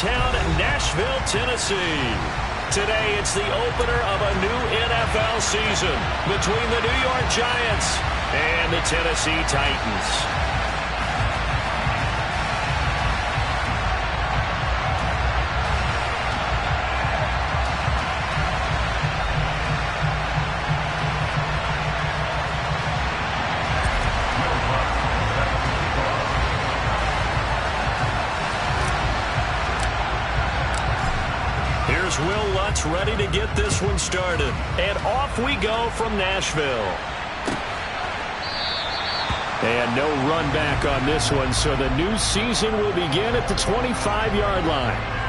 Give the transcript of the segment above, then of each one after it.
town, Nashville, Tennessee. Today, it's the opener of a new NFL season between the New York Giants and the Tennessee Titans. Here's Will Lutz ready to get this one started. And off we go from Nashville. And no run back on this one, so the new season will begin at the 25-yard line.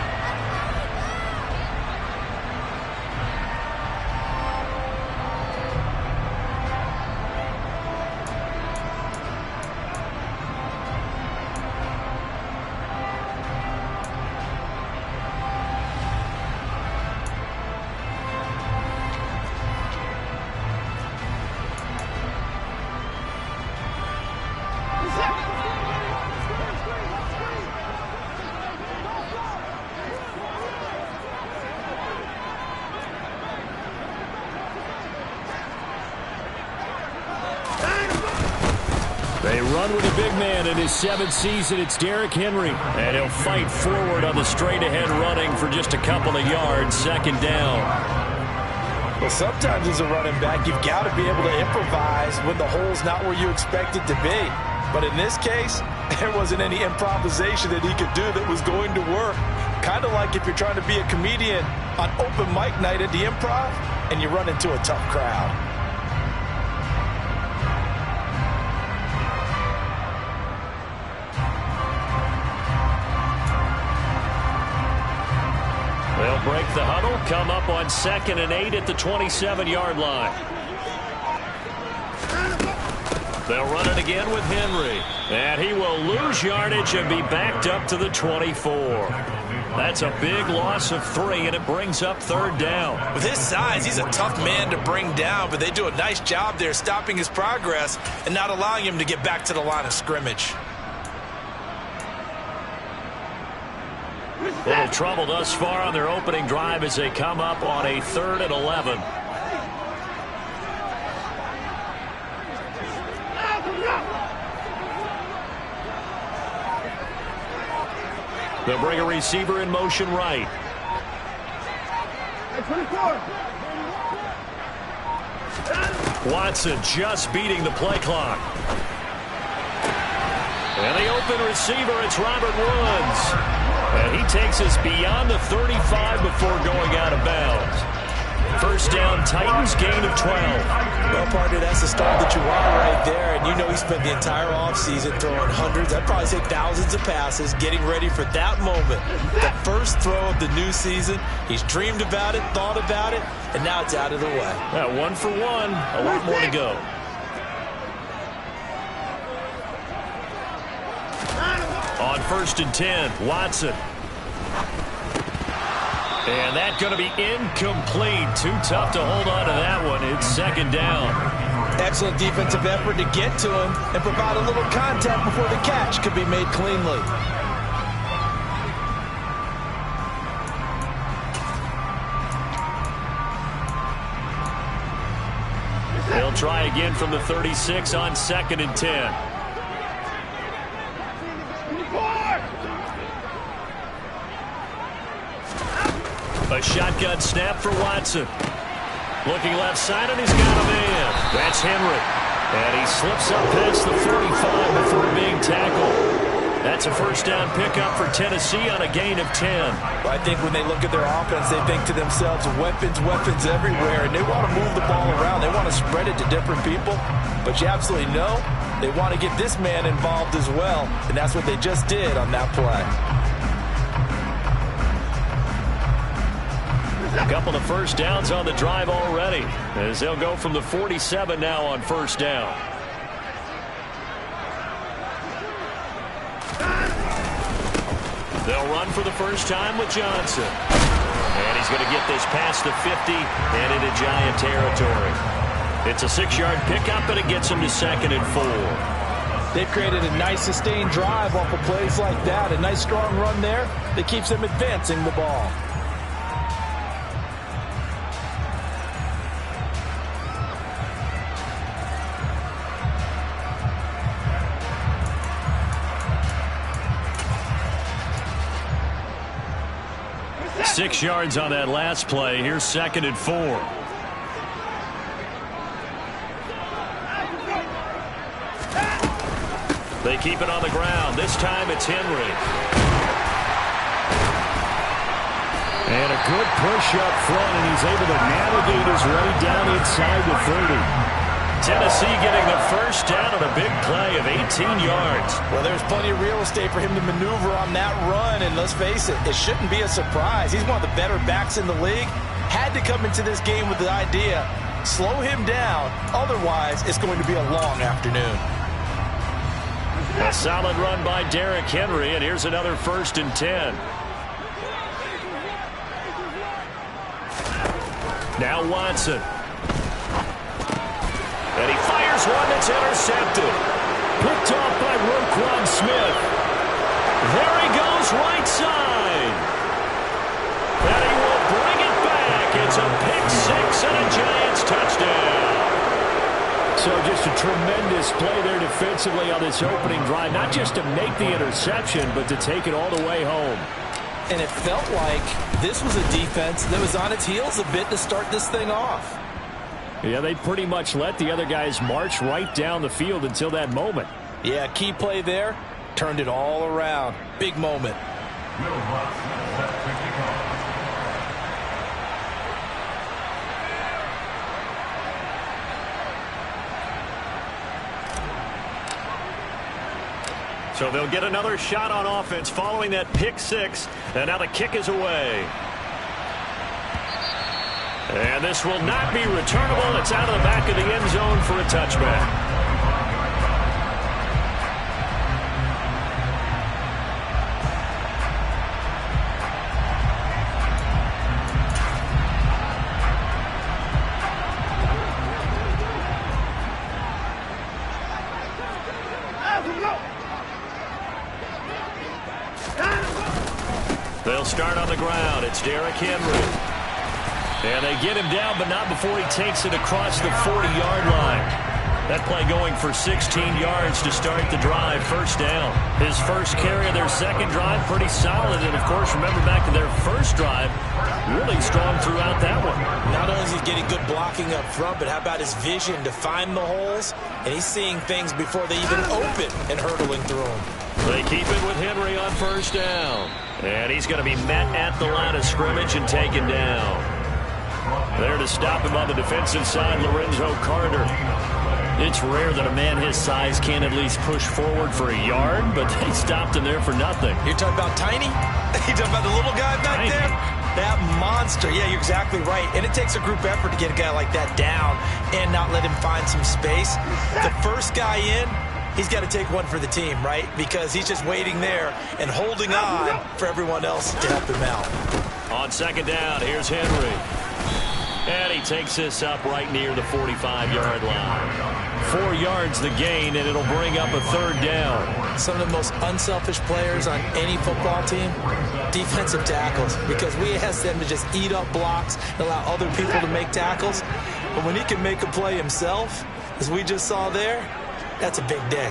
They run with a big man in his 7th season. It's Derrick Henry. And he'll fight forward on the straight-ahead running for just a couple of yards. 2nd down. Well, sometimes as a running back, you've got to be able to improvise when the hole's not where you expect it to be. But in this case, there wasn't any improvisation that he could do that was going to work. Kind of like if you're trying to be a comedian on open mic night at the Improv and you run into a tough crowd. They'll break the huddle, come up on 2nd and 8 at the 27-yard line. They'll run it again with Henry. And he will lose yardage and be backed up to the 24. That's a big loss of 3, and it brings up 3rd down. With his size, he's a tough man to bring down, but they do a nice job there stopping his progress and not allowing him to get back to the line of scrimmage. A little trouble thus far on their opening drive as they come up on a 3rd and 11. They'll bring a receiver in motion right. Watson just beating the play clock. And the open receiver, it's Robert Woods. And he takes us beyond the 35 before going out of bounds. 1st down, Titans, gain of 12. Well, partner, that's the start that you want right there. And you know he spent the entire offseason throwing hundreds, I'd probably say thousands of passes, getting ready for that moment. The first throw of the new season. He's dreamed about it, thought about it, and now it's out of the way. 1 for 1, a lot more to go. On 1st and 10, Watson. And that's going to be incomplete. Too tough to hold on to that one. It's 2nd down. Excellent defensive effort to get to him and provide a little contact before the catch could be made cleanly. They'll try again from the 36 on 2nd and 10. A shotgun snap for Watson. Looking left side, and he's got a man. That's Henry. And he slips up past the 45 before being tackled. That's a 1st down pickup for Tennessee on a gain of 10. Well, I think when they look at their offense, they think to themselves, weapons, weapons everywhere, and they want to move the ball around. They want to spread it to different people. But you absolutely know they want to get this man involved as well, and that's what they just did on that play. A couple of 1st downs on the drive already, as they'll go from the 47 now on 1st down. They'll run for the first time with Johnson. And he's going to get this past the 50 and into Giant territory. It's a 6-yard pickup, and it gets him to 2nd and 4. They've created a nice sustained drive off of plays like that. A nice strong run there that keeps them advancing the ball. Six yards on that last play. Here's 2nd and 4. They keep it on the ground. This time it's Henry. And a good push up front, and he's able to navigate his way down inside the 30. Tennessee getting the first down on a big play of 18 yards. Well, there's plenty of real estate for him to maneuver on that run, and let's face it, it shouldn't be a surprise. He's one of the better backs in the league. Had to come into this game with the idea, slow him down, otherwise it's going to be a long afternoon. A solid run by Derrick Henry, and here's another 1st and 10. Now Watson. And he fires one that's intercepted. Picked off by Roquan Smith. There he goes, right side. And he will bring it back. It's a pick 6 and a Giants touchdown. So just a tremendous play there defensively on this opening drive. Not just to make the interception, but to take it all the way home. And it felt like this was a defense that was on its heels a bit to start this thing off. Yeah, they pretty much let the other guys march right down the field until that moment. Yeah, key play there. Turned it all around. Big moment. So they'll get another shot on offense following that pick 6. And now the kick is away. And this will not be returnable. It's out of the back of the end zone for a touchback. They'll start on the ground. It's Derrick Henry. And they get him down, but not before he takes it across the 40-yard line. That play going for 16 yards to start the drive. First down. His first carry of their second drive, pretty solid. And, of course, remember back to their first drive, really strong throughout that one. Not only is he getting good blocking up front, but how about his vision to find the holes? And he's seeing things before they even open and hurtling through them. They keep it with Henry on first down. And he's going to be met at the line of scrimmage and taken down. There to stop him on the defensive side, Lorenzo Carter. It's rare that a man his size can at least push forward for a yard, but they stopped him there for nothing. You're talking about tiny? You're talking about the little guy back Tiny. there? That monster. Yeah, you're exactly right. And it takes a group effort to get a guy like that down and not let him find some space. The first guy in, he's got to take one for the team, right? Because he's just waiting there and holding on for everyone else to help him out. On second down, here's Henry. And he takes this up right near the 45-yard line. 4 yards the gain, and it'll bring up a third down. Some of the most unselfish players on any football team, defensive tackles, because we ask them to just eat up blocks and allow other people to make tackles. But when he can make a play himself, as we just saw there, that's a big day.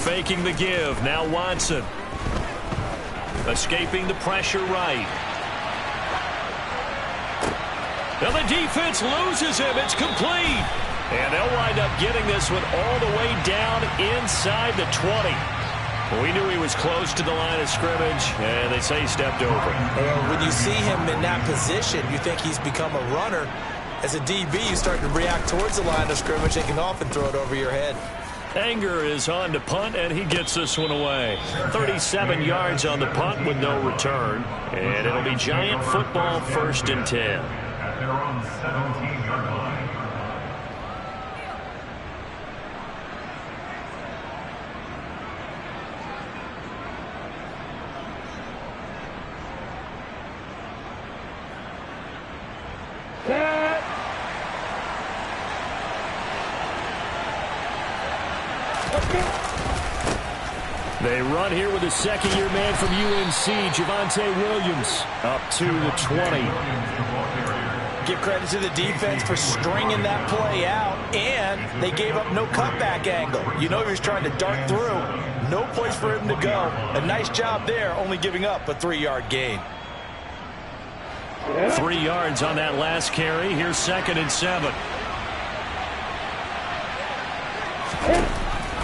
Faking the give. Now Watson. Escaping the pressure right. Now the defense loses him. It's complete. And they'll wind up getting this one all the way down inside the 20. We knew he was close to the line of scrimmage, and they say he stepped over. Well, when you see him in that position, you think he's become a runner. As a DB, you start to react towards the line of scrimmage. They can often throw it over your head. Anger is on to punt, and he gets this one away. 37 yards on the punt with no return. And it'll be Giant football, 1st and 10. At their own 17-yard line. They run here with a second-year man from UNC, Javonte Williams, up to the 20. Give credit to the defense for stringing that play out, and they gave up no cutback angle. You know he was trying to dart through. No place for him to go. A nice job there, only giving up a 3-yard gain. 3 yards on that last carry. Here's 2nd and 7.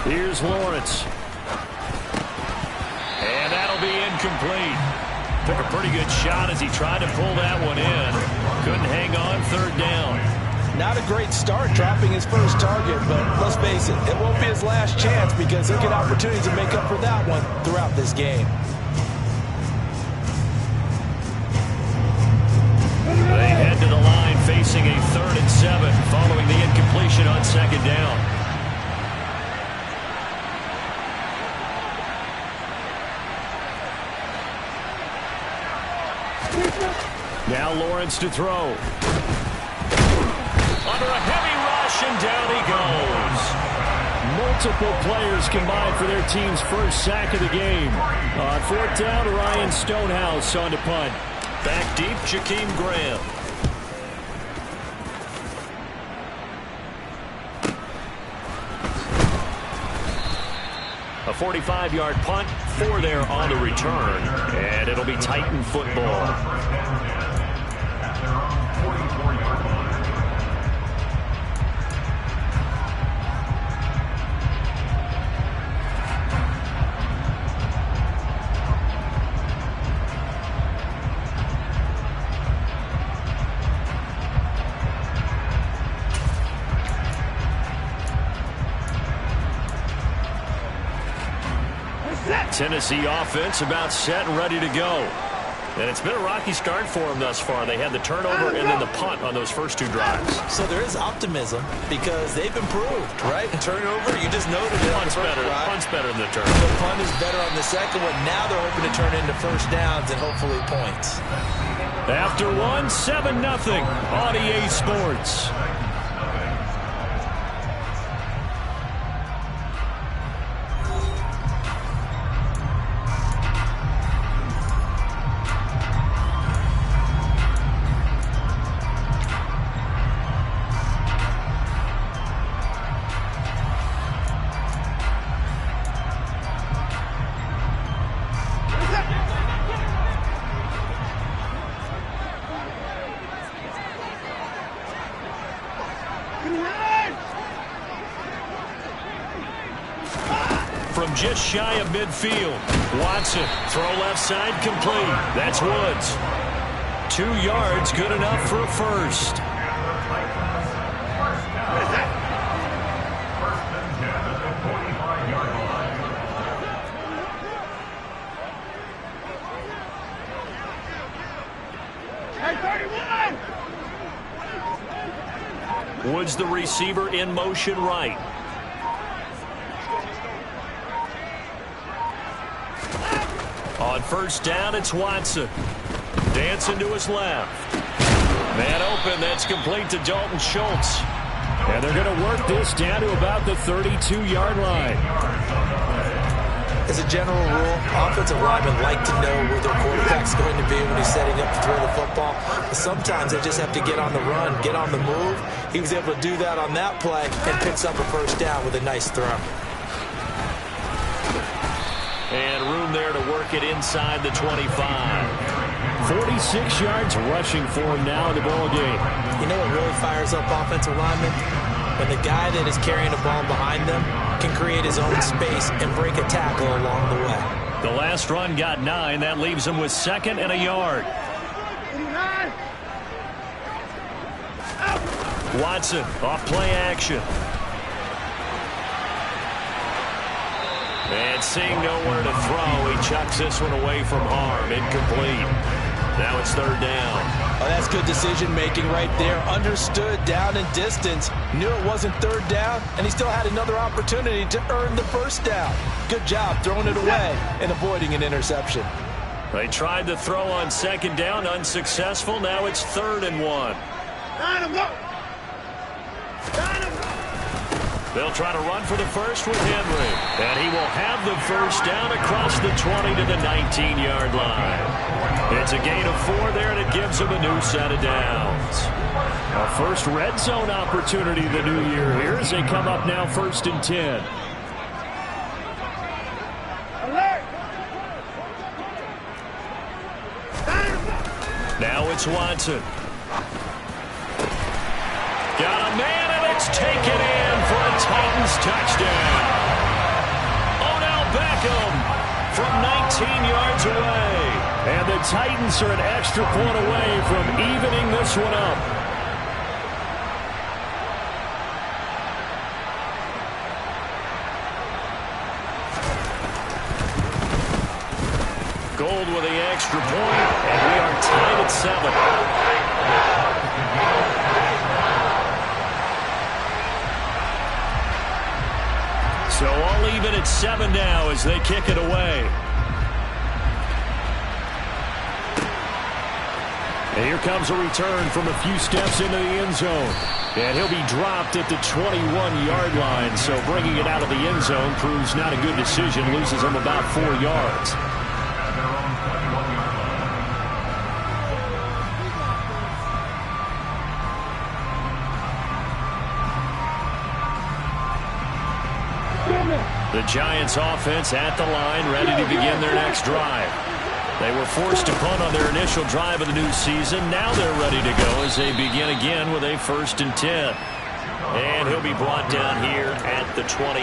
Here's Lawrence. And that'll be incomplete. Took a pretty good shot as he tried to pull that one in. Couldn't hang on, 3rd down. Not a great start dropping his first target, but let's face it won't be his last chance because he'll get opportunities to make up for that one throughout this game. They head to the line facing a 3rd and 7 following the incompletion on 2nd down. Now Lawrence to throw. Under a heavy rush, and down he goes. Multiple players combined for their team's first sack of the game. On 4th down, Ryan Stonehouse on to punt. Back deep, Jakeem Graham. A 45-yard punt, 4 there on the return, and it'll be Titan football. Tennessee offense about set and ready to go. And it's been a rocky start for them thus far. They had the turnover and then the punt on those first 2 drives. So there is optimism because they've improved, right? Turnover, you just noted it. Punt's better than the turnover. The punt is better on the second one. Now they're hoping to turn into first downs and hopefully points. After 1, 7-0 on EA Sports. From just shy of midfield, Watson, throw left side, complete. That's Woods. 2 yards, good enough for a first. Woods, the receiver, in motion right. On 1st down, it's Watson. Dancing to his left. Man open, that's complete to Dalton Schultz. And they're going to work this down to about the 32-yard line. As a general rule, offensive linemen like to know where their quarterback's going to be when he's setting up to throw the football. But sometimes they just have to get on the run, get on the move. He was able to do that on that play and picks up a first down with a nice throw. And room there to work it inside the 25. 46 yards rushing for him now in the ball game. You know what really fires up offensive linemen? When the guy that is carrying the ball behind them can create his own space and break a tackle along the way. The last run got 9. That leaves him with 2nd and a yard. Watson off play action. And seeing nowhere to throw, he chucks this one away from harm. Incomplete. Now it's 3rd down. Oh, that's good decision-making right there. Understood down and distance. Knew it wasn't 3rd down, and he still had another opportunity to earn the first down. Good job throwing it away and avoiding an interception. They tried to throw on 2nd down, unsuccessful. Now it's 3rd and 1. They'll try to run for the first with Henry. And he will have the first down across the 20 to the 19-yard line. It's a gain of 4 there, and it gives them a new set of downs. A first red zone opportunity the new year here as they come up now 1st and 10. Now it's Watson. Got a man, and it's taken in for a Titans touchdown. Odell Beckham from 19 yards away. And the Titans are an extra point away from evening this one up. Gold with the extra point, and we are tied at 7. So all even at 7 now as they kick it away. And here comes a return from a few steps into the end zone. And he'll be dropped at the 21-yard line. So bringing it out of the end zone proves not a good decision. Loses him about 4 yards. The Giants offense at the line, ready to begin their next drive. They were forced to punt on their initial drive of the new season. Now they're ready to go as they begin again with a 1st and 10. And he'll be brought down here at the 28.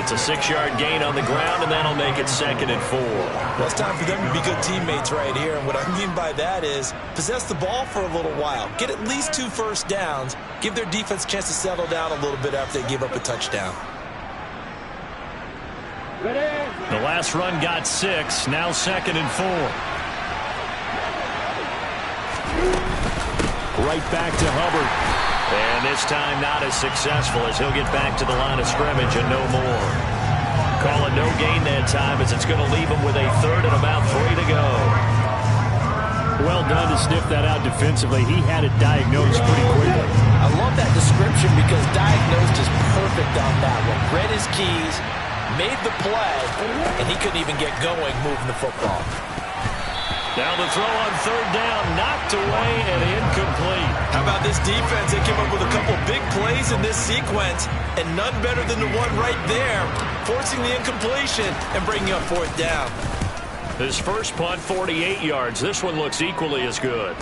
It's a 6-yard gain on the ground, and that'll make it 2nd and 4. Well, it's time for them to be good teammates right here. And what I mean by that is possess the ball for a little while. Get at least 2 first downs. Give their defense a chance to settle down a little bit after they give up a touchdown. The last run got 6. Now 2nd and 4. Right back to Hubbard. And this time not as successful as he'll get back to the line of scrimmage and no more. Call it no gain that time as it's going to leave him with a 3rd and about 3 to go. Well done to sniff that out defensively. He had it diagnosed pretty quickly. I love that description because diagnosed is perfect on that one. Read his keys, made the play, and he couldn't even get going moving the football. Now the throw on 3rd down, knocked away and incomplete. How about this defense? They came up with a couple big plays in this sequence, and none better than the one right there, forcing the incompletion and bringing up 4th down. His first punt, 48 yards. This one looks equally as good.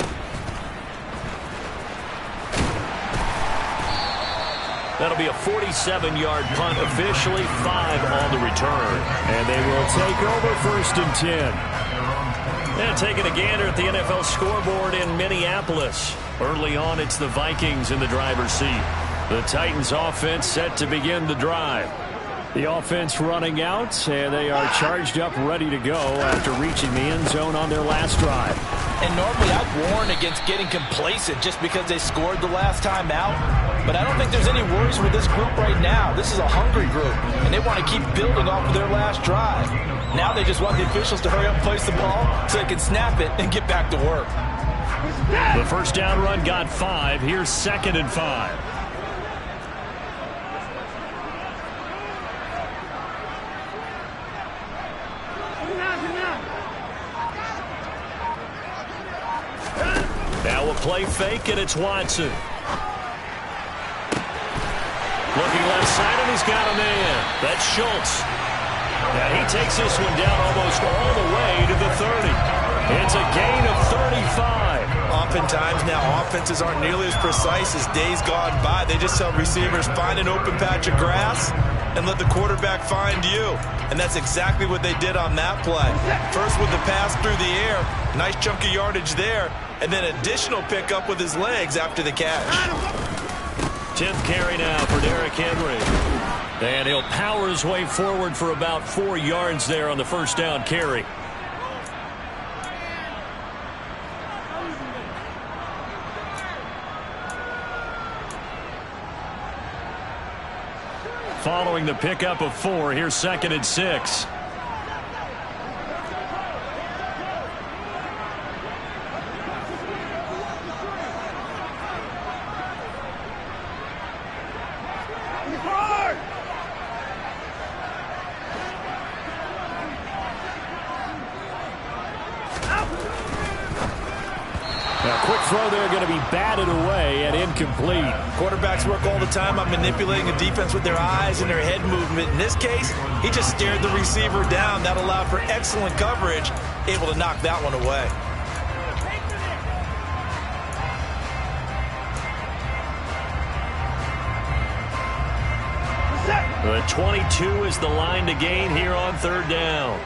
That'll be a 47-yard punt, officially 5 on the return. And they will take over 1st and 10. And taking a gander at the NFL scoreboard in Minneapolis. Early on, it's the Vikings in the driver's seat. The Titans offense set to begin the drive. The offense running out, and they are charged up, ready to go after reaching the end zone on their last drive. And normally I'd warn against getting complacent just because they scored the last time out. But I don't think there's any worries with this group right now. This is a hungry group, and they want to keep building off of their last drive. Now they just want the officials to hurry up and place the ball so they can snap it and get back to work. The first down run got 5. Here's 2nd and 5. Now a play fake, and it's Watson. Looking left side, and he's got a man. That's Schultz. Now he takes this one down almost all the way to the 30. It's a gain of 35. Oftentimes now offenses aren't nearly as precise as days gone by. They just tell receivers, find an open patch of grass and let the quarterback find you. And that's exactly what they did on that play. First with the pass through the air, nice chunk of yardage there, and then additional pickup with his legs after the catch. 10th carry now for Derrick Henry. And he'll power his way forward for about 4 yards there on the first down carry. Following the pickup of 4, here's 2nd and 6. quick throw there going to be batted away and incomplete. Quarterbacks work all the time on manipulating a defense with their eyes and their head movement. In this case, he just stared the receiver down. That allowed for excellent coverage, able to knock that one away. The 22 is the line to gain here on third down.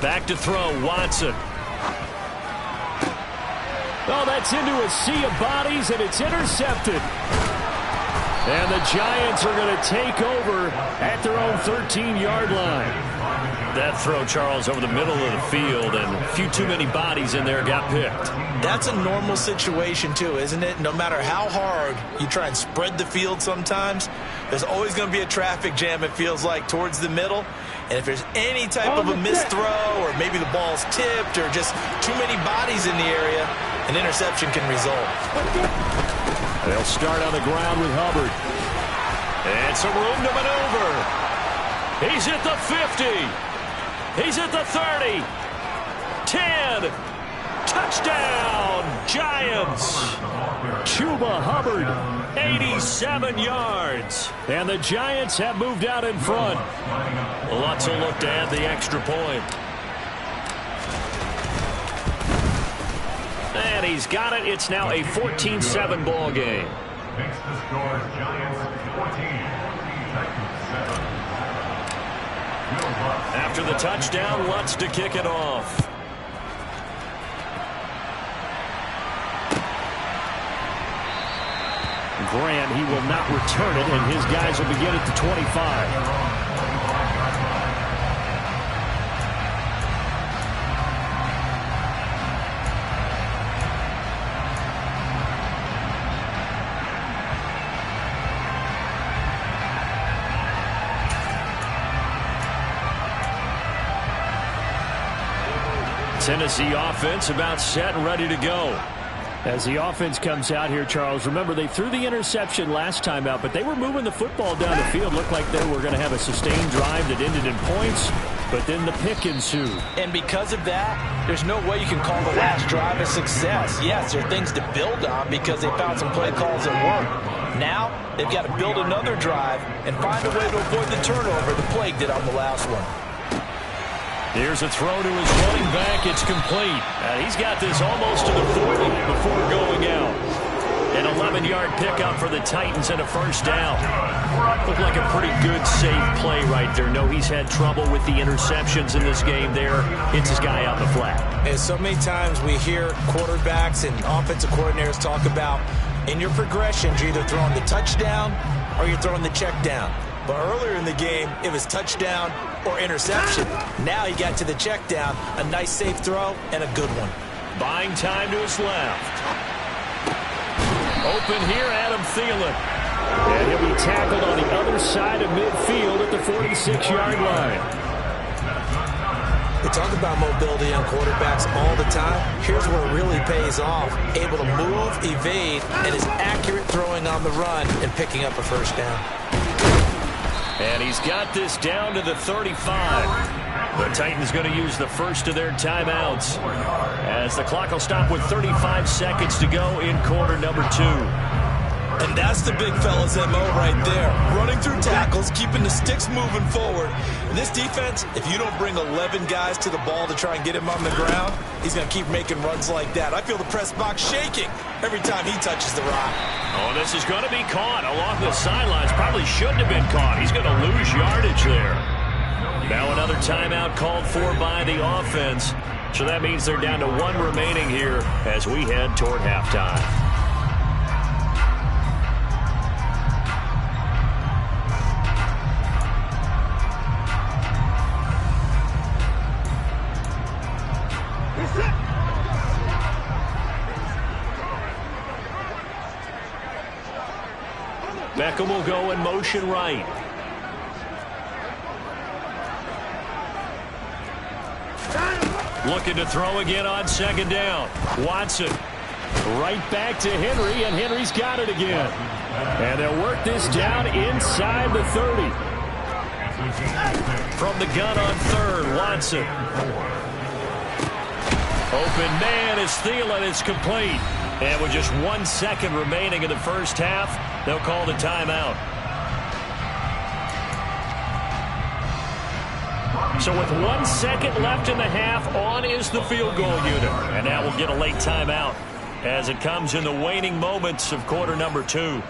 Back to throw, Watson. Oh, that's into a sea of bodies, and it's intercepted. And the Giants are going to take over at their own 13-yard line. That throw, Charles, over the middle of the field, and a few too many bodies in there got picked. That's a normal situation, too, isn't it? No matter how hard you try and spread the field sometimes, there's always going to be a traffic jam, it feels like, towards the middle. And if there's any type of a missed throw, or maybe the ball's tipped, or just too many bodies in the area, an interception can result. They'll start on the ground with Hubbard. And some room to maneuver. He's at the 50. He's at the 30. 10. Touchdown, Giants. Chuba Hubbard, 87 yards. And the Giants have moved out in front. Lots of look to add the extra point. And he's got it. It's now a 14-7 ball game. Makes the score Giants 14, Titans 7. After the touchdown, Lutz to kick it off. Grant, he will not return it, and his guys will begin at the 25. Tennessee offense about set and ready to go. As the offense comes out here, Charles, remember they threw the interception last time out, but they were moving the football down the field. Looked like they were going to have a sustained drive that ended in points, but then the pick ensued. And because of that, there's no way you can call the last drive a success. Yes, there are things to build on because they found some play calls that work. Now, they've got to build another drive and find a way to avoid the turnover the Plague did on the last one. Here's a throw to his running back. It's complete. And he's got this almost to the 40 before going out. An 11-yard pickup for the Titans and a first down. Looked like a pretty good, safe play right there. No, he's had trouble with the interceptions in this game there. Hits his guy out in the flat. And so many times we hear quarterbacks and offensive coordinators talk about in your progressions, you're either throwing the touchdown or you're throwing the check down. But earlier in the game, it was touchdown or interception. Now he got to the check down, a nice safe throw, and a good one. Buying time to his left. Open here, Adam Thielen. And he'll be tackled on the other side of midfield at the 46-yard line. We talk about mobility on quarterbacks all the time. Here's where it really pays off. Able to move, evade, and is accurate throwing on the run and picking up a first down. And he's got this down to the 35. The Titans going to use the first of their timeouts as the clock will stop with 35 seconds to go in quarter number 2. And that's the big fella's MO right there. Running through tackles, keeping the sticks moving forward. In this defense, if you don't bring 11 guys to the ball to try and get him on the ground, he's going to keep making runs like that. I feel the press box shaking every time he touches the rock. Oh, this is going to be caught along the sidelines. Probably shouldn't have been caught. He's going to lose yardage there. Now another timeout called for by the offense. So that means they're down to 1 remaining here as we head toward halftime. Beckham will go in motion right. Looking to throw again on second down. Watson right back to Henry, and Henry's got it again. And they'll work this down inside the 30. From the gun on third, Watson. Open man is Thielen. It's complete. And with just 1 second remaining in the first half, they'll call the timeout. So with 1 second left in the half, on is the field goal unit. And now we'll get a late timeout as it comes in the waning moments of quarter number 2.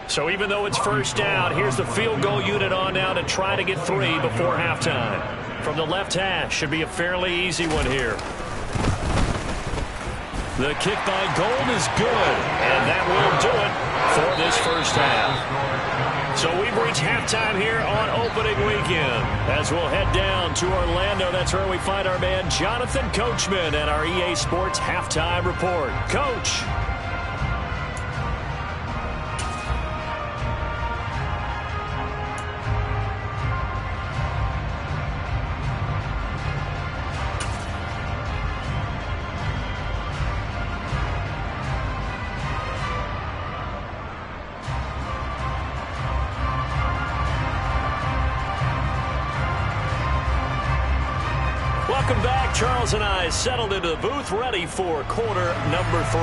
So even though it's first down, here's the field goal unit on now to try to get 3 before halftime. From the left hash, should be a fairly easy one here. The kick by Gold is good, and that will do it for this first half. So we've reached halftime here on opening weekend. As we'll head down to Orlando, that's where we find our man Jonathan Coachman at our EA Sports Halftime Report. Coach. Welcome back. Charles and I settled into the booth, ready for quarter number 3.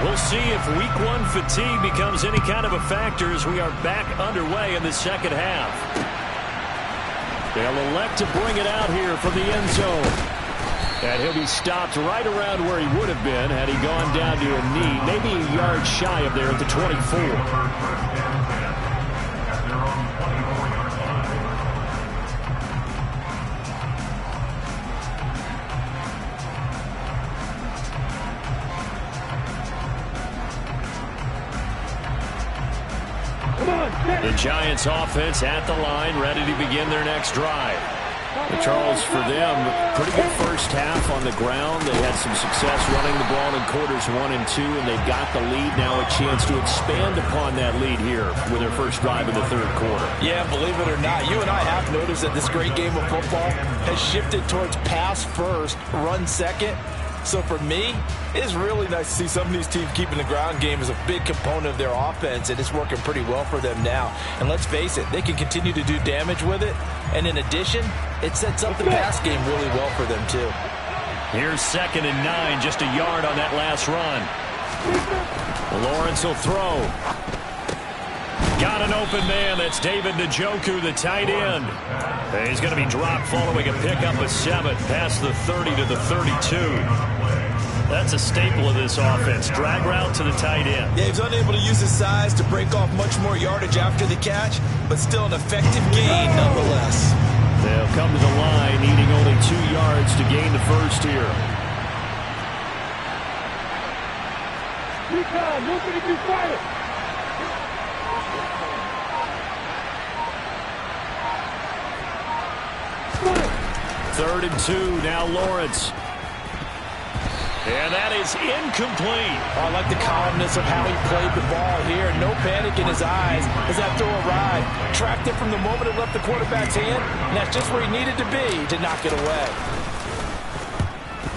We'll see if week 1 fatigue becomes any kind of a factor as we are back underway in the second half. They'll elect to bring it out here from the end zone. And he'll be stopped right around where he would have been had he gone down to a knee, maybe a yard shy of there at the 24. The Giants offense at the line, ready to begin their next drive. And Charles, for them, pretty good first half on the ground. They had some success running the ball in quarters 1 and 2, and they've got the lead now, a chance to expand upon that lead here with their first drive in the third quarter. Yeah, believe it or not, you and I have noticed that this great game of football has shifted towards pass first, run second. So for me, it's really nice to see some of these teams keeping the ground game as a big component of their offense, and it's working pretty well for them now. And let's face it, they can continue to do damage with it. And in addition, it sets up the pass game really well for them too. Here's 2nd and 9, just a yard on that last run. Lawrence will throw. Got an open man. That's David Njoku, the tight end. And he's going to be dropped following a pickup of 7 past the 30 to the 32. That's a staple of this offense. Drag route to the tight end. Yeah, he's unable to use his size to break off much more yardage after the catch, but still an effective gain nonetheless. They'll come to the line, needing only 2 yards to gain the first here. Nobody can fight it. Third and 2, now Lawrence. And that is incomplete. I like the calmness of how he played the ball here. No panic in his eyes as that throw arrived. Tracked it from the moment it left the quarterback's hand, and that's just where he needed to be to knock it away.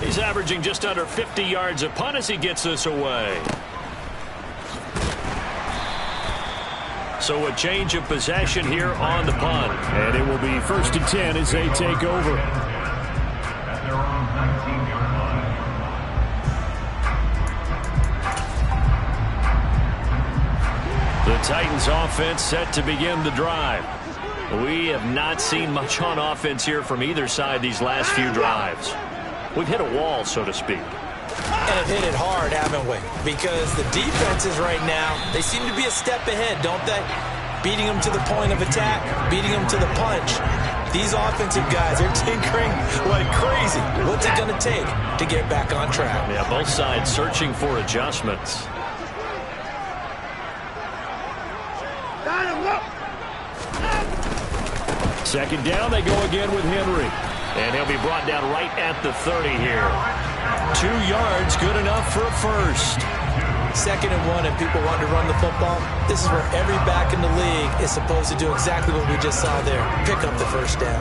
He's averaging just under 50 yards a punt as he gets this away. So a change of possession here on the punt. And it will be 1st and 10 as they take over. At their own 19-yard line. The Titans offense set to begin the drive. We have not seen much on offense here from either side these last few drives. We've hit a wall, so to speak. And have hit it hard, haven't we? Because the defenses right now, they seem to be a step ahead, don't they? Beating them to the point of attack, beating them to the punch. These offensive guys, they're tinkering like crazy. What's it going to take to get back on track? Yeah, both sides searching for adjustments. Second down, they go again with Henry. And he'll be brought down right at the 30 here. 2 yards, good enough for a first. 2nd and 1, and people want to run the football. This is where every back in the league is supposed to do exactly what we just saw there. Pick up the first down.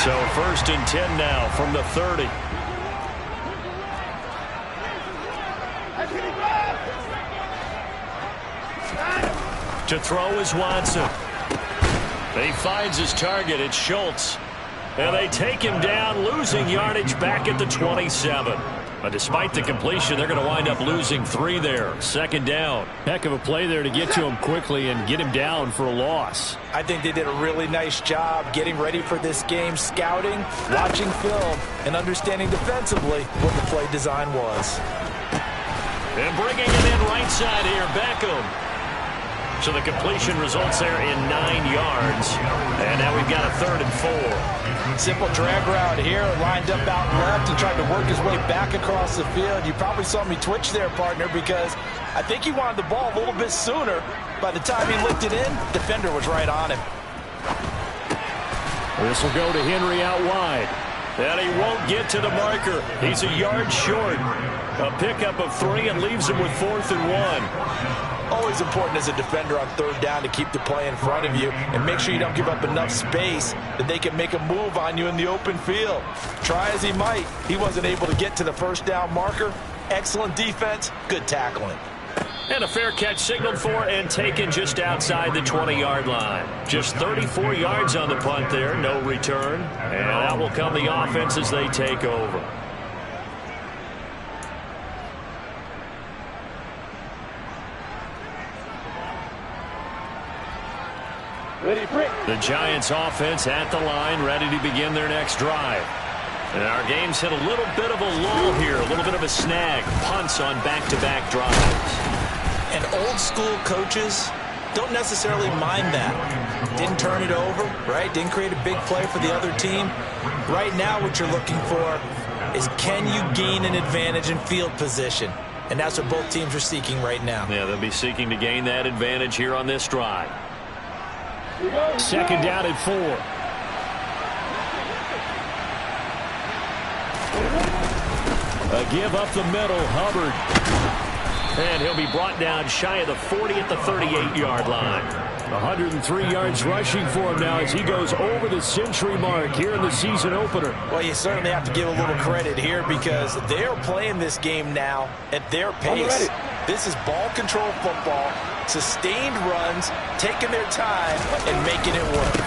So 1st and 10 now from the 30. To throw is Watson. He finds his target. It's Schultz. And they take him down, losing yardage back at the 27. But despite the completion, they're going to wind up losing 3 there. 2nd down. Heck of a play there to get to him quickly and get him down for a loss. I think they did a really nice job getting ready for this game, scouting, watching film, and understanding defensively what the play design was. And bringing it in right side here, Beckham. So the completion results there in 9 yards. And now we've got a 3rd and 4. Simple drag route here, lined up out left and tried to work his way back across the field. You probably saw me twitch there, partner, because I think he wanted the ball a little bit sooner. By the time he licked it in, defender was right on him. This will go to Henry out wide. And he won't get to the marker. He's a yard short. A pickup of 3 and leaves him with 4th and 1. Always important as a defender on 3rd down to keep the play in front of you and make sure you don't give up enough space that they can make a move on you in the open field. Try as he might, he wasn't able to get to the 1st down marker. Excellent defense, good tackling. And a fair catch signaled for and taken just outside the 20-yard line. Just 34 yards on the punt there, no return. And out will come the offense as they take over. The Giants offense at the line, ready to begin their next drive. And our game's hit a little bit of a lull here, a little bit of a snag. Punts on back-to-back drives. And old school coaches don't necessarily mind that. Didn't turn it over, right? Didn't create a big play for the other team. Right now what you're looking for is, can you gain an advantage in field position? And that's what both teams are seeking right now. Yeah, they'll be seeking to gain that advantage here on this drive. 2nd down and 4. A give up the middle, Hubbard. And he'll be brought down shy of the 40 at the 38-yard line. 103 yards rushing for him now as he goes over the century mark here in the season opener. Well, you certainly have to give a little credit here because they're playing this game now at their pace. This is ball control football, sustained runs, taking their time, and making it work.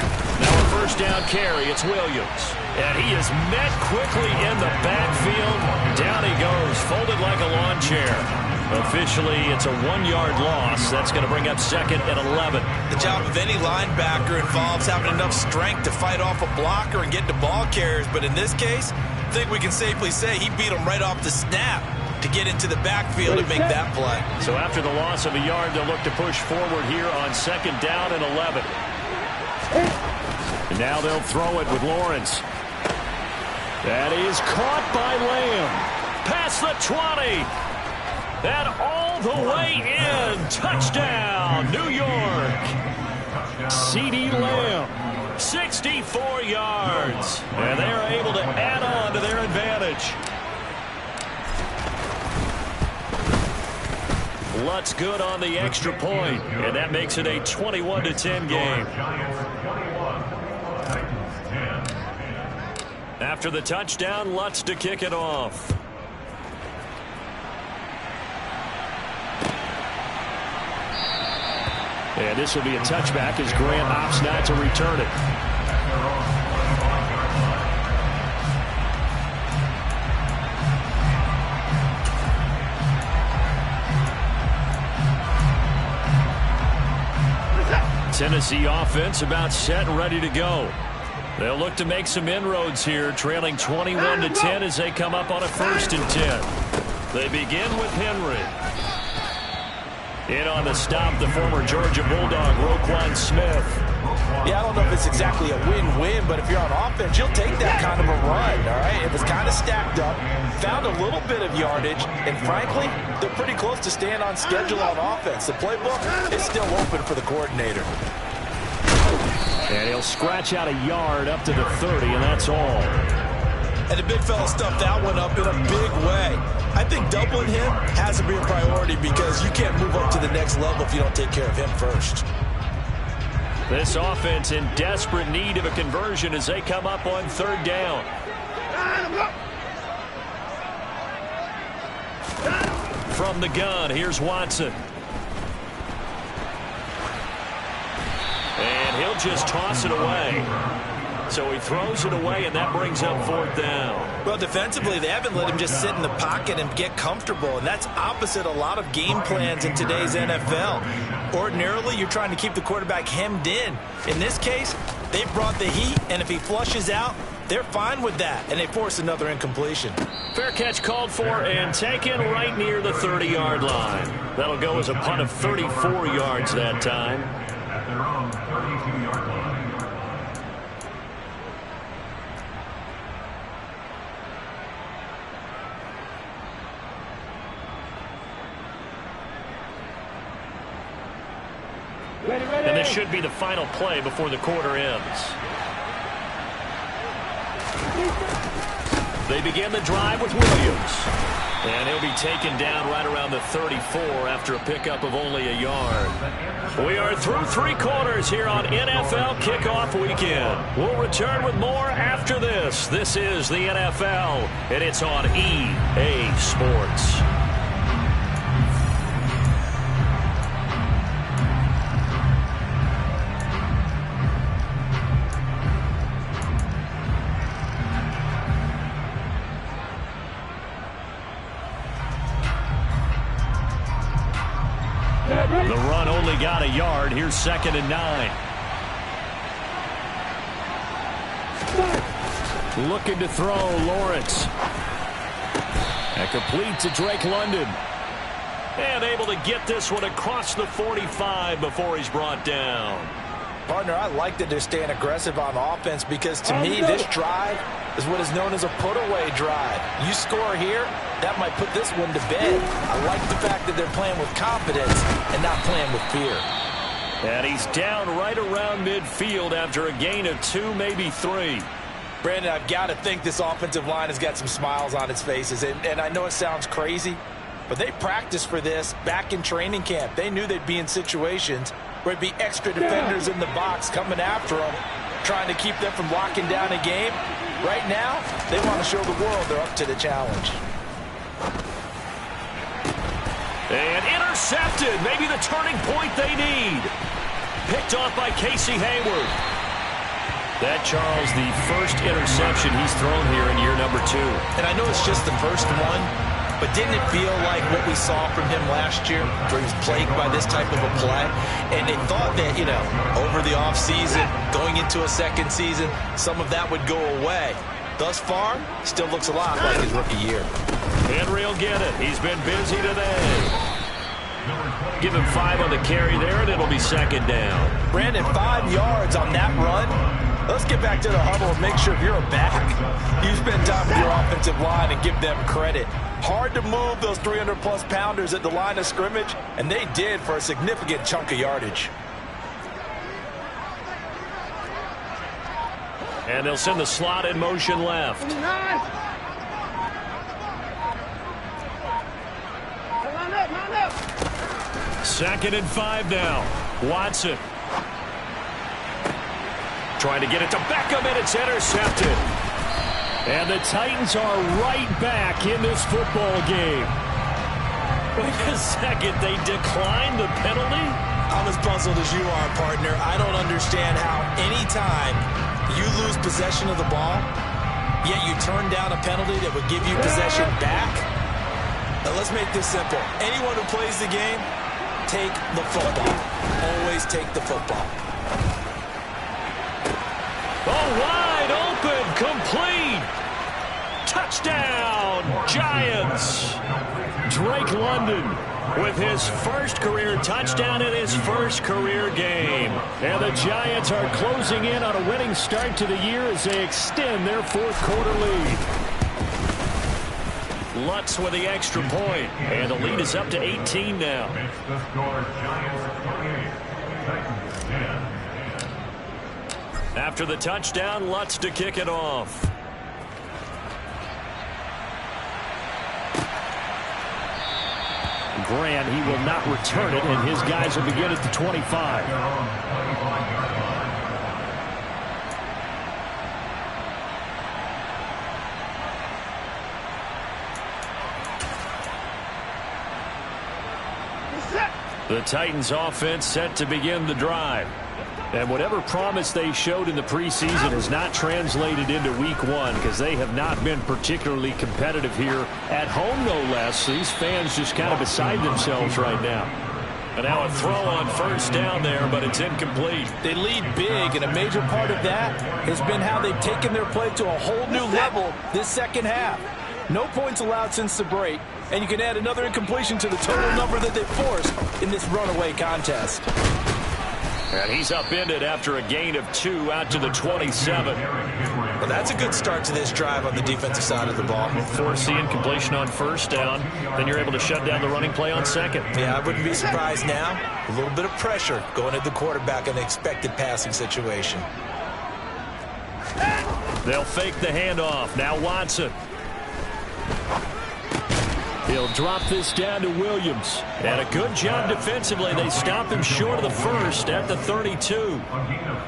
Now a 1st down carry, it's Williams. And he is met quickly in the backfield. Down he goes, folded like a lawn chair. Officially, it's a 1-yard loss. That's going to bring up 2nd and 11. The job of any linebacker involves having enough strength to fight off a blocker and get to ball carriers. But in this case, I think we can safely say he beat him right off the snap to get into the backfield and make that play. So after the loss of a yard, they'll look to push forward here on 2nd down and 11. And now they'll throw it with Lawrence. That is caught by Lamb. Past the 20. And all the way in. Touchdown, New York. CeeDee Lamb, 64 yards. And they are able to add on to their advantage. Lutz good on the extra point, and that makes it a 21-10 game. After the touchdown, Lutz to kick it off. And this will be a touchback as Grant opts not to return it. Tennessee offense about set and ready to go. They'll look to make some inroads here, trailing 21-10 as they come up on a 1st and 10. They begin with Henry. In on the stop, the former Georgia Bulldog, Roquan Smith. Yeah, I don't know if it's exactly a win-win, but if you're on offense, you'll take that kind of a run, all right? It was kind of stacked up, found a little bit of yardage, and frankly, they're pretty close to staying on schedule on offense. The playbook is still open for the coordinator. And he'll scratch out a yard up to the 30, and that's all. And the big fella stuffed that one up in a big way. I think doubling him has to be a priority because you can't move up to the next level if you don't take care of him first. This offense in desperate need of a conversion as they come up on 3rd down. From the gun, here's Watson. he'll just toss it away. So he throws it away, and that brings up 4th down. Well, defensively, they haven't let him just sit in the pocket and get comfortable, and that's opposite a lot of game plans in today's NFL. Ordinarily, you're trying to keep the quarterback hemmed in. In this case, they brought the heat, and if he flushes out, they're fine with that, and they force another incompletion. Fair catch called for and taken right near the 30-yard line. That'll go as a punt of 34 yards that time. At their own 32-yard line. And this should be the final play before the quarter ends. They begin the drive with Williams. And he'll be taken down right around the 34 after a pickup of only a yard. We are through 3 quarters here on NFL Kickoff Weekend. We'll return with more after this. This is the NFL, and it's on EA Sports. The run only got a yard. Here's 2nd and 9. Looking to throw, Lawrence. And complete to Drake London. And able to get this one across the 45 before he's brought down. Partner, I like that they're staying aggressive on offense because, to me, this drive is what is known as a put-away drive. You score here, that might put this one to bed. I like the fact that they're playing with confidence and not playing with fear. And he's down right around midfield after a gain of 2, maybe 3. Brandon, I've got to think this offensive line has got some smiles on its faces. And I know it sounds crazy, but they practiced for this back in training camp. They knew they'd be in situations where it'd be extra defenders in the box coming after them, trying to keep them from locking down a game. Right now, they want to show the world they're up to the challenge. And intercepted. Maybe the turning point they need. Picked off by Casey Hayward. That, Charles, the first interception he's thrown here in year number 2. And I know it's just the first one, but didn't it feel like what we saw from him last year, where he was plagued by this type of a play? And they thought that, over the offseason, going into a second season, some of that would go away. Thus far, still looks a lot like his rookie year. Henry will get it. He's been busy today. Give him 5 on the carry there, and it'll be 2nd down. Brandon, 5 yards on that run. Let's get back to the huddle and make sure if you're a back, you spend time with your offensive line and give them credit. Hard to move those 300-plus pounders at the line of scrimmage, and they did for a significant chunk of yardage. And they'll send the slot in motion left. 2nd and 5 now. Watson. Trying to get it to Beckham, and it's intercepted. And the Titans are right back in this football game. Wait a second, they declined the penalty? I'm as puzzled as you are, partner. I don't understand how any time you lose possession of the ball, yet you turn down a penalty that would give you possession back. Now, let's make this simple. Anyone who plays the game, take the football. Always take the football. Oh, wide open, complete. Touchdown, Giants. Drake London with his first career touchdown in his first career game. And the Giants are closing in on a winning start to the year as they extend their 4th quarter lead. Lutz with the extra point, and the lead is up to 18 now. It's the score, Giants 28, Titans 10. After the touchdown, Lutz to kick it off. Grant, he will not return it, and his guys will begin at the 25. The Titans offense set to begin the drive. And whatever promise they showed in the preseason has not translated into week one because they have not been particularly competitive here at home, no less. These fans just kind of beside themselves right now. And now a throw on first down there, but it's incomplete. They lead big, and a major part of that has been how they've taken their play to a whole new level this second half. No points allowed since the break, and you can add another incompletion to the total number that they forced in this runaway contest. And he's upended after a gain of 2 out to the 27. Well, that's a good start to this drive on the defensive side of the ball. Force the incompletion on first down, then you're able to shut down the running play on second. Yeah, I wouldn't be surprised now. A little bit of pressure going at the quarterback in an expected passing situation. They'll fake the handoff. Now Watson. He'll drop this down to Williams. And a good job defensively. They stop him short of the first at the 32.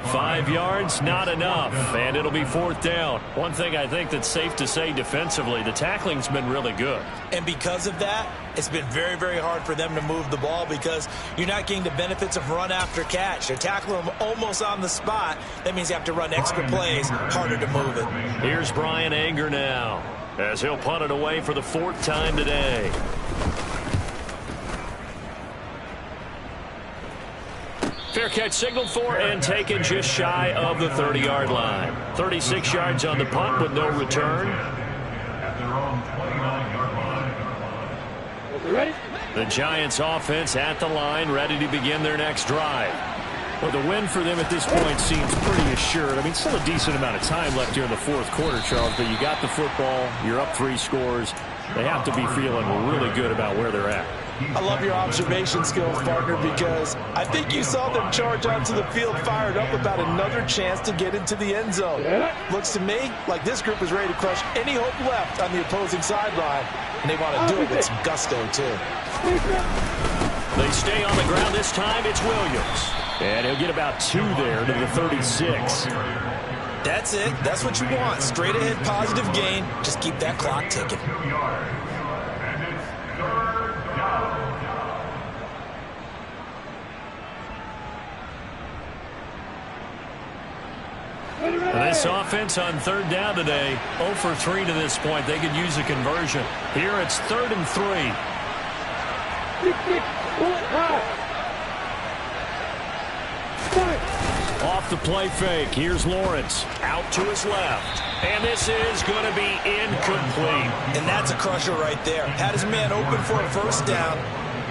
5 yards, not enough. And it'll be fourth down. One thing I think that's safe to say defensively, the tackling's been really good. And because of that, it's been very, very hard for them to move the ball because you're not getting the benefits of run after catch. They're tackling them almost on the spot. That means you have to run extra plays, harder to move it. Here's Brian Anger now, as he'll punt it away for the 4th time today. Fair catch signaled for and taken just shy of the 30-yard line. 36 yards on the punt with no return. At their own 29-yard line. Ready? The Giants offense at the line, ready to begin their next drive. Well, the win for them at this point seems pretty assured. I mean, still a decent amount of time left here in the fourth quarter, Charles, but you got the football, you're up 3 scores. They have to be feeling really good about where they're at. I love your observation skills, partner, because I think you saw them charge onto the field fired up about another chance to get into the end zone. Looks to me like this group is ready to crush any hope left on the opposing sideline, and they want to do it with some gusto, too. They stay on the ground this time. It's Williams. And he'll get about 2 there to the 36. That's it. That's what you want. Straight ahead positive gain. Just keep that clock ticking. 2 yards. And it's third down. And this offense on 3rd down today, 0 for 3 to this point. They could use a conversion. Here it's 3rd and 3. Off the play fake. Here's Lawrence. Out to his left. And this is going to be incomplete. And that's a crusher right there. Had his man open for a first down.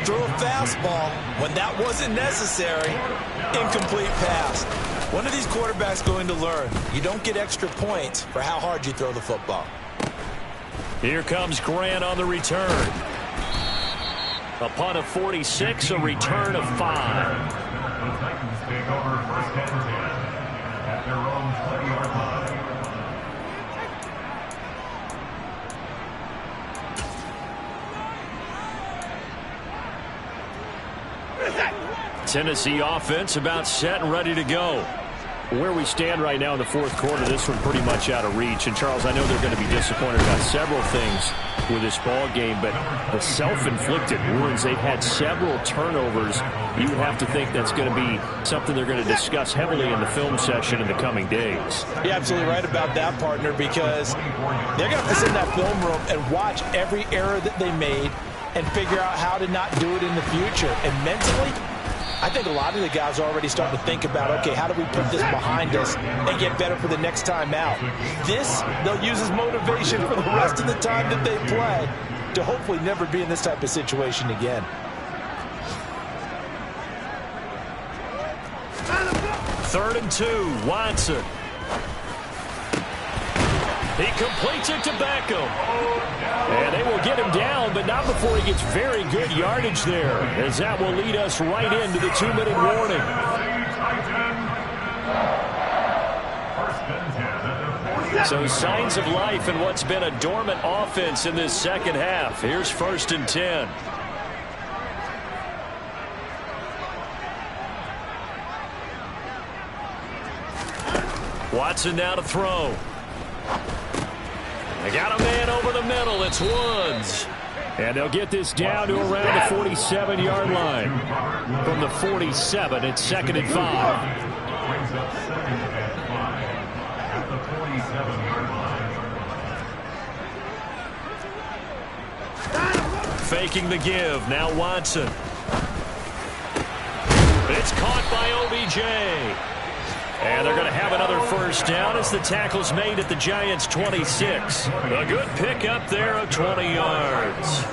Throw a fastball when that wasn't necessary. Incomplete pass. When are these quarterbacks going to learn? You don't get extra points for how hard you throw the football. Here comes Grant on the return. A punt of 46, a return of 5. The Titans take over 1st and 10 at their own 20-yard line. Tennessee offense about set and ready to go. Where we stand right now in the fourth quarter, this one pretty much out of reach. And, Charles, I know they're going to be disappointed about several things with this ball game, but the self-inflicted wounds, they've had several turnovers. You would have to think that's going to be something they're going to discuss heavily in the film session in the coming days. You're absolutely right about that, partner, because they're going to have to sit in that film room and watch every error that they made and figure out how to not do it in the future. And mentally, I think a lot of the guys are already starting to think about, okay, how do we put this behind us and get better for the next time out? This, they'll use as motivation for the rest of the time that they play to hopefully never be in this type of situation again. Third and 2, Watson. He completes it to Beckham. And they will get him down, but not before he gets very good yardage there, as that will lead us right into the 2-minute warning. So signs of life in what's been a dormant offense in this second half. Here's 1st and 10. Watson now to throw. They got a man over the middle. It's Woods. And they'll get this down to around the 47-yard line. From the 47, it's 2nd and 5. Faking the give. Now Watson. It's caught by OBJ. And they're going to have another first down as the tackle's made at the Giants' 26. A good pickup there of 20 yards.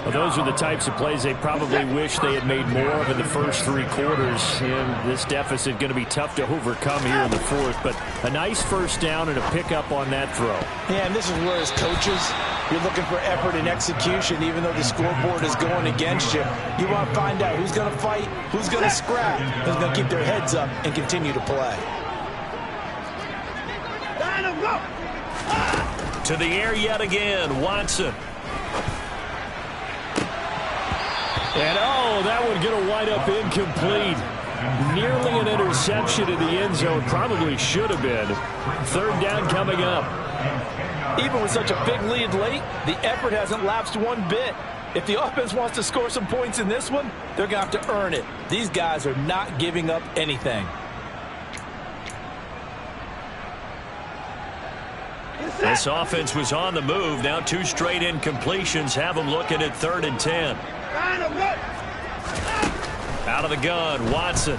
Well, those are the types of plays they probably wish they had made more of in the first three quarters. And this deficit going to be tough to overcome here in the fourth. But a nice first down and a pickup on that throw. Yeah, and this is where as coaches, you're looking for effort and execution, even though the scoreboard is going against you. You want to find out who's going to fight, who's going to scrap, who's going to keep their heads up and continue to play. To the air yet again, Watson. And, oh, that one going to wind up incomplete. Nearly an interception in the end zone. Probably should have been. Third down coming up. Even with such a big lead late, the effort hasn't lapsed one bit. If the offense wants to score some points in this one, they're going to have to earn it. These guys are not giving up anything. This offense was on the move. Now two straight incompletions have them looking at 3rd and 10. Out of the gun, Watson.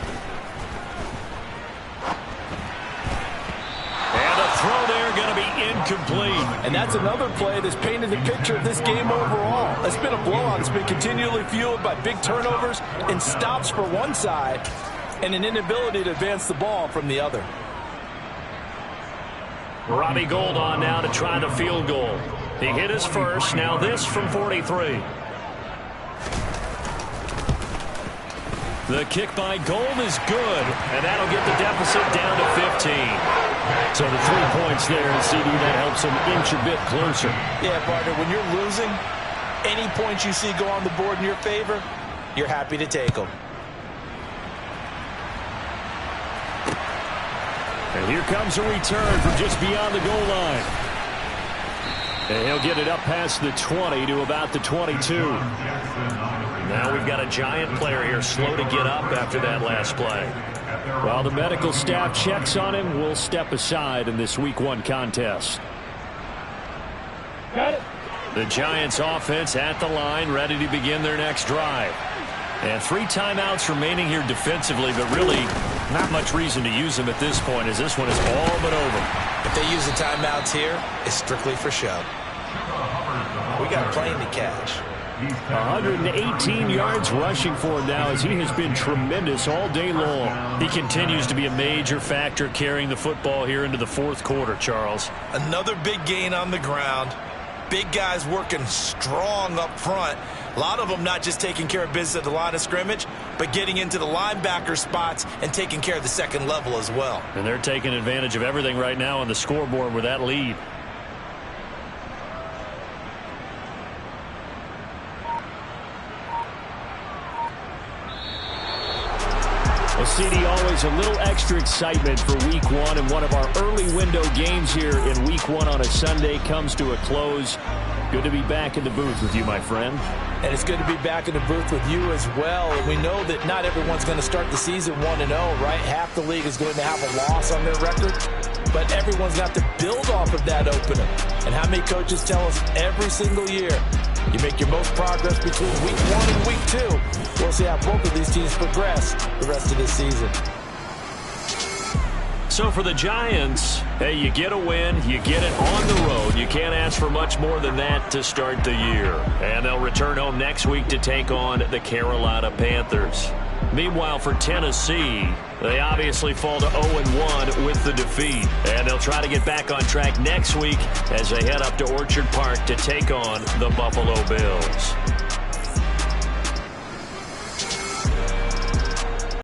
And the throw there going to be incomplete. And that's another play that's painted the picture of this game overall. It's been a blowout. It's been continually fueled by big turnovers and stops for one side and an inability to advance the ball from the other. Robbie Gould on now to try the field goal. He hit his first. Now this from 43. The kick by Gould is good, and that'll get the deficit down to 15. So the 3 points there, and CD, that helps them inch a bit closer. Yeah, partner, when you're losing, any points you see go on the board in your favor, you're happy to take them. And here comes a return from just beyond the goal line. And he'll get it up past the 20 to about the 22. Now we've got a Giant player here slow to get up after that last play. While the medical staff checks on him, we'll step aside in this Week 1 contest. Got it. The Giants offense at the line, ready to begin their next drive. And 3 timeouts remaining here defensively, but really not much reason to use them at this point, as this one is all but over. If they use the timeouts here, it's strictly for show. We got a plane to catch. 118 yards rushing for him now, as he has been tremendous all day long. He continues to be a major factor carrying the football here into the fourth quarter, Charles. Another big gain on the ground. Big guys working strong up front. A lot of them not just taking care of business at the line of scrimmage, but getting into the linebacker spots and taking care of the second level as well. And they're taking advantage of everything right now on the scoreboard with that lead. Well, CD, always a little extra excitement for Week 1, and one of our early window games here in Week 1 on a Sunday comes to a close. Good to be back in the booth with you, my friend. And it's good to be back in the booth with you as well. And we know that not everyone's going to start the season 1-0, right? Half the league is going to have a loss on their record. But everyone's got to build off of that opener. And how many coaches tell us every single year, you make your most progress between Week 1 and Week 2. We'll see how both of these teams progress the rest of this season. So for the Giants, hey, you get a win, you get it on the road. You can't ask for much more than that to start the year. And they'll return home next week to take on the Carolina Panthers. Meanwhile, for Tennessee, they obviously fall to 0-1 with the defeat. And they'll try to get back on track next week as they head up to Orchard Park to take on the Buffalo Bills.